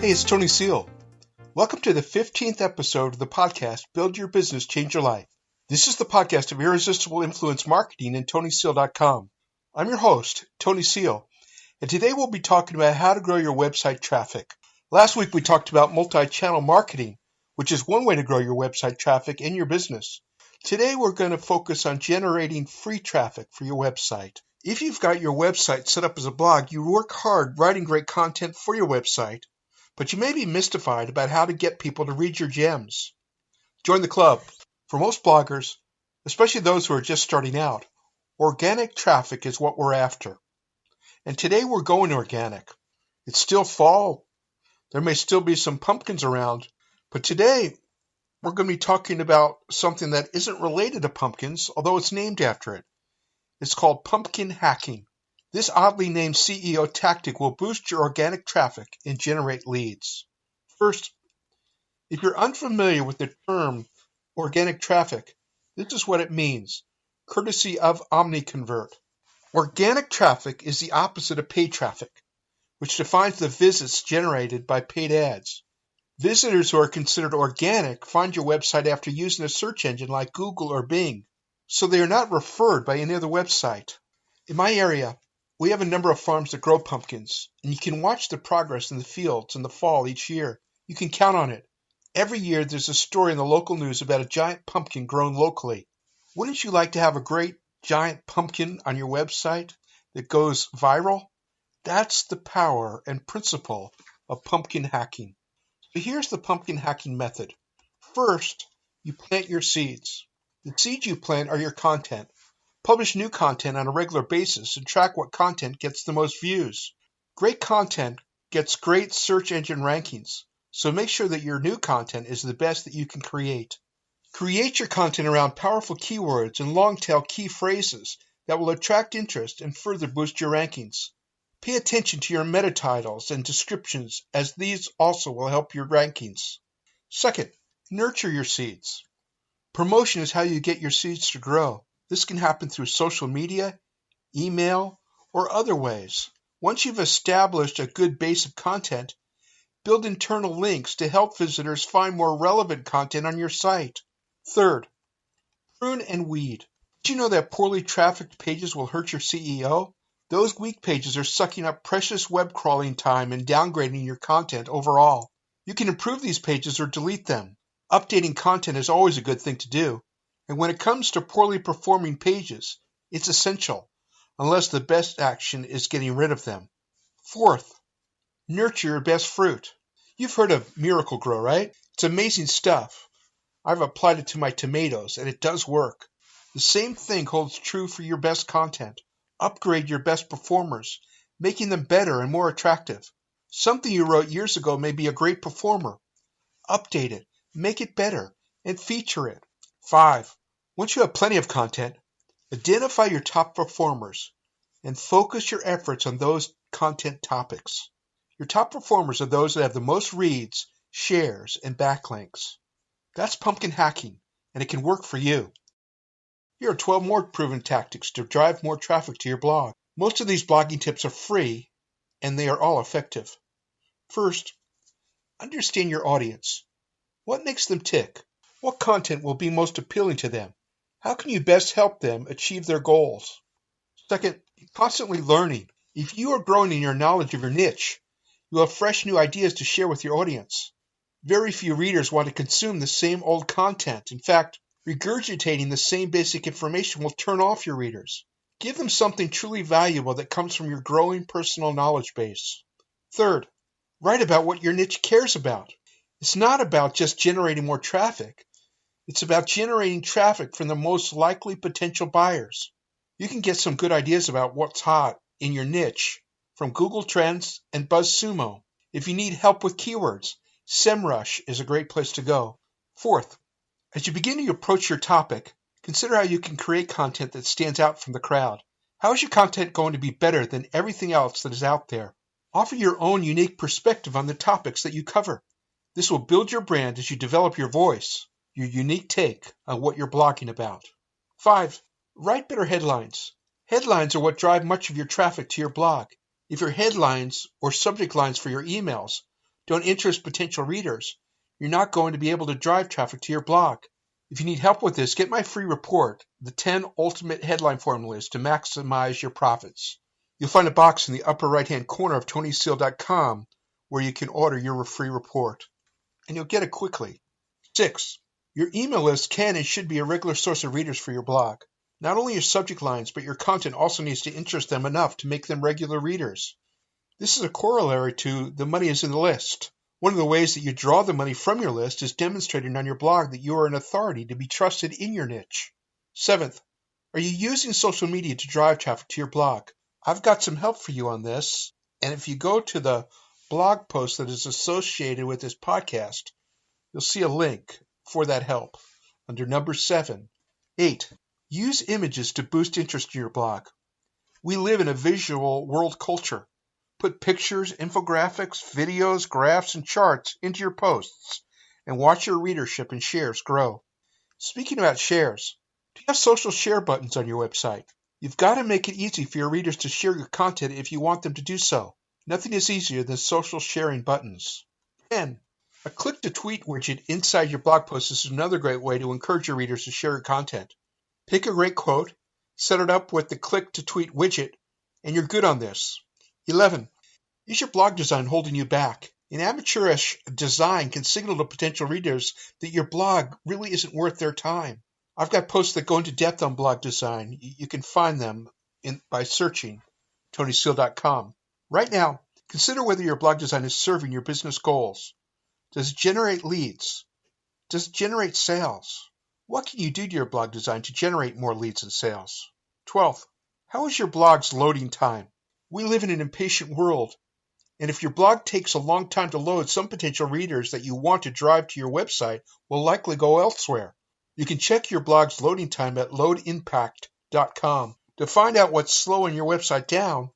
Hey, it's Tony Seal. Welcome to the 15th episode of the podcast, Build Your Business, Change Your Life. This is the podcast of irresistible influence marketing and tonyseel.com. I'm your host, Tony Seal, and today we'll be talking about how to grow your website traffic. Last week we talked about multi-channel marketing, which is one way to grow your website traffic in your business. Today we're going to focus on generating free traffic for your website. If you've got your website set up as a blog, you work hard writing great content for your website, but you may be mystified about how to get people to read your gems. Join the club. For most bloggers, especially those who are just starting out, organic traffic is what we're after. And today we're going organic. It's still fall. There may still be some pumpkins around, but today we're going to be talking about something that isn't related to pumpkins, although it's named after it. It's called pumpkin hacking. This oddly named CEO tactic will boost your organic traffic and generate leads. First, if you're unfamiliar with the term organic traffic, this is what it means, courtesy of OmniConvert. Organic traffic is the opposite of paid traffic, which defines the visits generated by paid ads. Visitors who are considered organic find your website after using a search engine like Google or Bing, so they are not referred by any other website. In my area, we have a number of farms that grow pumpkins, and you can watch the progress in the fields in the fall each year. You can count on it. Every year there's a story in the local news about a giant pumpkin grown locally. Wouldn't you like to have a great giant pumpkin on your website that goes viral? That's the power and principle of pumpkin hacking. So here's the pumpkin hacking method. First, you plant your seeds. The seeds you plant are your content. Publish new content on a regular basis and track what content gets the most views. Great content gets great search engine rankings, so make sure that your new content is the best that you can create. Create your content around powerful keywords and long-tail key phrases that will attract interest and further boost your rankings. Pay attention to your meta titles and descriptions, as these also will help your rankings. Second, nurture your seeds. Promotion is how you get your seeds to grow. This can happen through social media, email, or other ways. Once you've established a good base of content, build internal links to help visitors find more relevant content on your site. Third, prune and weed. Did you know that poorly trafficked pages will hurt your CEO? Those weak pages are sucking up precious web crawling time and downgrading your content overall. You can improve these pages or delete them. Updating content is always a good thing to do. And when it comes to poorly performing pages, it's essential, unless the best action is getting rid of them. Fourth, nurture your best fruit. You've heard of Miracle-Gro, right? It's amazing stuff. I've applied it to my tomatoes, and it does work. The same thing holds true for your best content. Upgrade your best performers, making them better and more attractive. Something you wrote years ago may be a great performer. Update it, make it better, and feature it. 5. Once you have plenty of content, identify your top performers and focus your efforts on those content topics. Your top performers are those that have the most reads, shares, and backlinks. That's pumpkin hacking, and it can work for you. Here are 12 more proven tactics to drive more traffic to your blog. Most of these blogging tips are free, and they are all effective. First, understand your audience. What makes them tick? What content will be most appealing to them? How can you best help them achieve their goals? Second, constantly learning. If you are growing in your knowledge of your niche, you have fresh new ideas to share with your audience. Very few readers want to consume the same old content. In fact, regurgitating the same basic information will turn off your readers. Give them something truly valuable that comes from your growing personal knowledge base. Third, write about what your niche cares about. It's not about just generating more traffic. It's about generating traffic from the most likely potential buyers. You can get some good ideas about what's hot in your niche from Google Trends and BuzzSumo. If you need help with keywords, SEMrush is a great place to go. Fourth, as you begin to approach your topic, consider how you can create content that stands out from the crowd. How is your content going to be better than everything else that is out there? Offer your own unique perspective on the topics that you cover. This will build your brand as you develop your voice, your unique take on what you're blogging about. 5. Write better headlines. Headlines are what drive much of your traffic to your blog. If your headlines or subject lines for your emails don't interest potential readers, you're not going to be able to drive traffic to your blog. If you need help with this, get my free report, The 10 Ultimate Headline Formulas to Maximize Your Profits. You'll find a box in the upper right-hand corner of tonyseel.com where you can order your free report. And you'll get it quickly. 6. Your email list can and should be a regular source of readers for your blog. Not only your subject lines, but your content also needs to interest them enough to make them regular readers. This is a corollary to the money is in the list. One of the ways that you draw the money from your list is demonstrating on your blog that you are an authority to be trusted in your niche. 7th, are you using social media to drive traffic to your blog? I've got some help for you on this, and if you go to the blog post that is associated with this podcast, you'll see a link for that help under number 7. 8, use images to boost interest in your blog. We live in a visual world culture. Put pictures, infographics, videos, graphs, and charts into your posts and watch your readership and shares grow. Speaking about shares, do you have social share buttons on your website? You've got to make it easy for your readers to share your content if you want them to do so. Nothing is easier than social sharing buttons. 10. A click-to-tweet widget inside your blog post is another great way to encourage your readers to share your content. Pick a great quote, set it up with the click-to-tweet widget, and you're good on this. 11. Is your blog design holding you back? An amateurish design can signal to potential readers that your blog really isn't worth their time. I've got posts that go into depth on blog design. You can find them by searching tonyseel.com. Right now, consider whether your blog design is serving your business goals. Does it generate leads? Does it generate sales? What can you do to your blog design to generate more leads and sales? 12th, how is your blog's loading time? We live in an impatient world, and if your blog takes a long time to load, some potential readers that you want to drive to your website will likely go elsewhere. You can check your blog's loading time at loadimpact.com. To find out what's slowing your website down,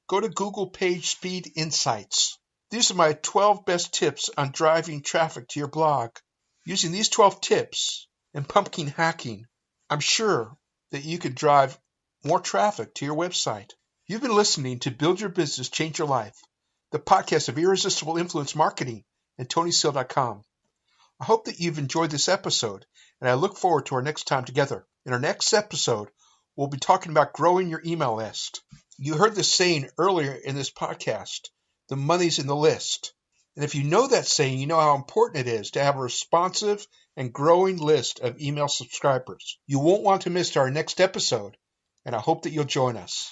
go to Google Page Speed Insights. These are my 12 best tips on driving traffic to your blog. Using these 12 tips and pumpkin hacking, I'm sure that you could drive more traffic to your website. You've been listening to Build Your Business, Change Your Life, the podcast of irresistible influence marketing and tonyseel.com. I hope that you've enjoyed this episode, and I look forward to our next time together. In our next episode, we'll be talking about growing your email list. You heard this saying earlier in this podcast, the money's in the list. And if you know that saying, you know how important it is to have a responsive and growing list of email subscribers. You won't want to miss our next episode, and I hope that you'll join us.